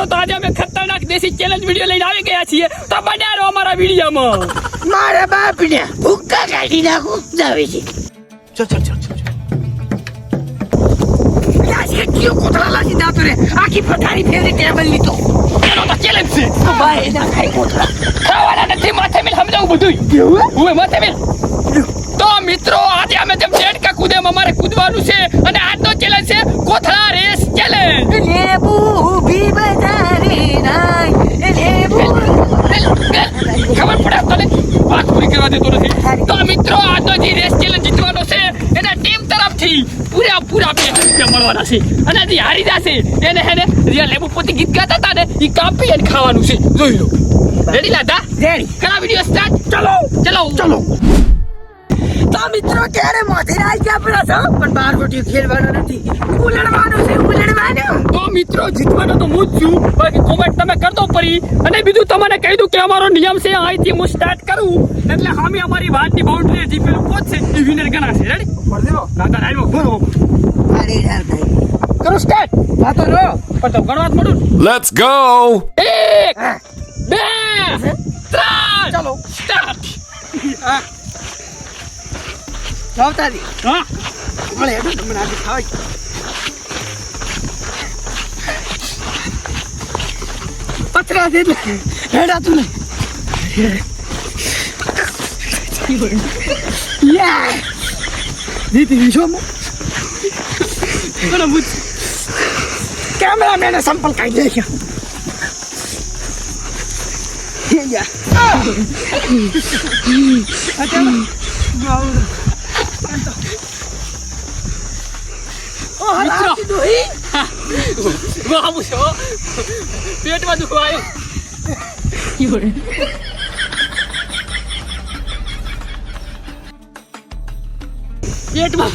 મિત્રો તો આજે અમે ખતરનાક દેશી ચેલેન્જ વિડિયો લઈને આવી ગયા છીએ તો બન્યા રહો અમારા વિડિયોમાં મારા બાપને ભૂક્કા કાઢી નાખું જાવે છે ચલ ક્યો કોથળા લાગી જાતો રે આખી પથારી ફેરી ટેબલ લીધો એનો તો ચેલેન્જ છે ભાઈ ના ખાઈ કોથળા ખાવાના નથી માથે મિલ સમજાવું બધું કેવું ઓય માથે મિલ તો મિત્રો આજે અમે જેમ ડેડકા કૂદે અમારે કૂદવાનું છે અને આજનો ચેલેન્જ છે કોથળા રેસ ચેલેન્જ લેબુ ઊભી બજારે નાય લેબુ ખબર પડે તને વાત પૂરી કરવા દેતો નથી તો મિત્રો આજનો જે રેસ ચેલેન્જ જીતવાનો છે એના ટીમ તરફથી પૂરા 2,000 મળવાના છે અને જે હારી જશે એને રિયલ લેબુ પોતે ગીત ગાતા હતા ને એ કાપી અને ખાવાનું છે જોઈ લો રેડી લાદા રેડી કરા વિડિયો સ્ટાર્ટ ચલો તો મિત્રો ક્યારે મોથી રાજ કે આપણા છો પણ બાર ગોટી ખેલવાનો નથી ઉલડવાનું છે તો મિત્રો જીતવાનો તો હું જ છું બાકી કોમેન્ટ તમે કરતો પડી અને બીજું તમને કહી દઉં કે અમારો નિયમ છે અહીંથી હું સ્ટાર્ટ કરું એટલે હામી અમારી વાતની બાઉન્ડ્રી જે પેલું કોચ છે એ વિનર ગણાશે રેડી કરી દેવો દાદા રાઈવો બોલો અરે યાર ભાઈ કરો સ્ટાર્ટ હા તો રો પણ તો ગણવા જ મળું Let's go! 1 2 3 ચલો સ્ટાર્ટ લાવતારી હા મળે હેડો તમને આજે ખાવા પથરા દે હેડા તું ને યા દીદી વિશો મો કોણ બુજ કેમેરામેન સંપલ કાઢી દે છે યા અચ્છા મિત્રો વાહ મુશો પેટમાં દુખવા આવ્યો પેટમાં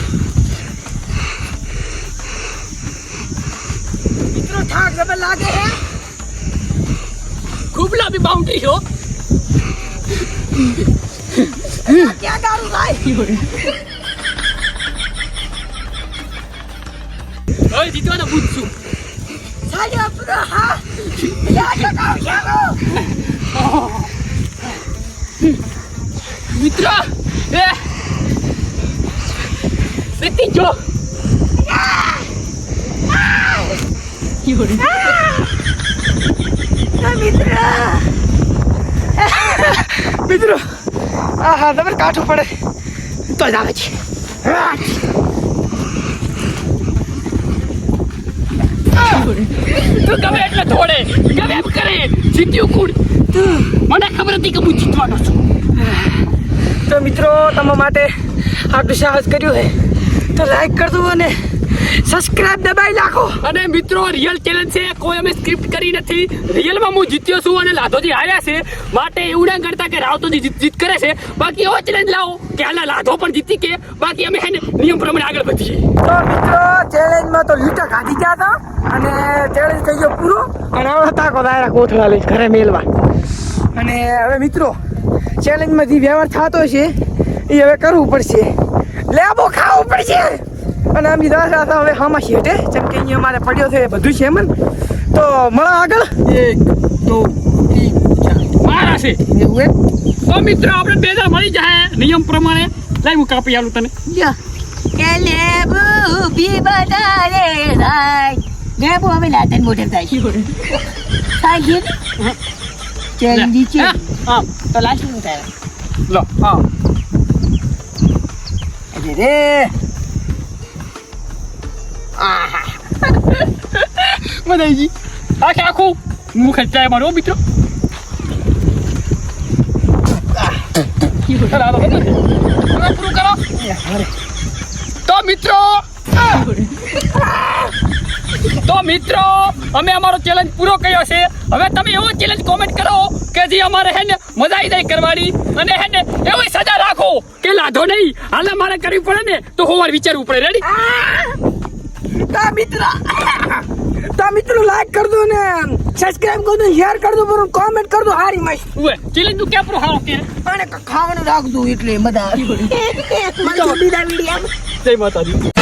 મિત્રો થાક જબર લાગે હે ખૂબ લાંબી બાઉન્ડ્રી છો ક્યાં ગારું ભાઈ હવે જીતવાના બુજ છું સાજા પૂરા હા યા તો કાવ મિત્રો એ સેટી જો મિત્રો હા તમે કાઠું પડે તો જ આવે છે તું ગમે એટલે થોડે ગમે એમ કરે જીત્યું કુડ મને ખબર હતી કે હું જીતવાનો છું તો મિત્રો તમારા માટે આટલું સાહસ કર્યું છે તો લાઈક કરજો અને સબસ્ક્રાઇબ દબાઈ નાખો અને મિત્રો રિયલ ચેલેન્જ છે કોઈ અમે સ્ક્રિપ્ટ કરી નથી રિયલમાં હું જીત્યો છું અને લાધોજી હાર્યા છે માટે એવું ના કરતા કે રાવતોજી જીત કરે છે બાકી એવો ચેલેન્જ લાવો કે હાલા લાધો પણ જીતી કે બાકી અમે હે ને નિયમ પ્રમાણે આગળ વધીએ તો મિત્રો ચેલેન્જમાં તો લીટા કાઢી ગયા હતા અને ચેલેન્જ થઈ ગયો પૂરો અને હવે તાકો દાયરા કોથળા લઈ ઘરે મેલવા અને હવે મિત્રો ચેલેન્જમાં જે વ્યવહાર થતો છે એ હવે કરવું પડશે લેબો ખાવું પડશે અને આમ દાદા હવે હામાં શેઠે જેમ કે અહીંયા અમારે પડ્યો છે બધું છે એમ તો મળો આગળ 1 2 3 મારા છે એવું એમ તો મિત્રો આપણે 2,000 મળી જાય નિયમ પ્રમાણે લઈ હું કાપી આલું તને કે લેબુ બી બધારે રાય લેબુ હવે લાતન મોટર થાય છે ચેલેન્જ છે હા તો લાસ્ટ નું થાય લો હા અરે રે મદાઈજી આખું મુખ જાય મારો મિત્રો પૂરું કરો તો મિત્રો અમે અમારો ચેલેન્જ પૂરો કર્યો છે હવે તમે એવો ચેલેન્જ કોમેન્ટ કરો કે જે અમારે હે ને મજા આવી જાય કરવાની અને હે ને એવી સજા રાખો કે લાધો નહીં હાલે મારે કરવી પડે ને તો હોવાર વિચારવું પડે રેડી તો મિત્રો લાઈક कर दो ને સબસ્ક્રાઇબ कर दो શેર कर दो પર કોમેન્ટ कर दो હારી મસ્ત ઓએ ચેલેન્જ નું કે પ્રો હારો કે અને ખાવાનું રાખજો એટલે મજા આવે બીજા વિડિયો જય માતાજી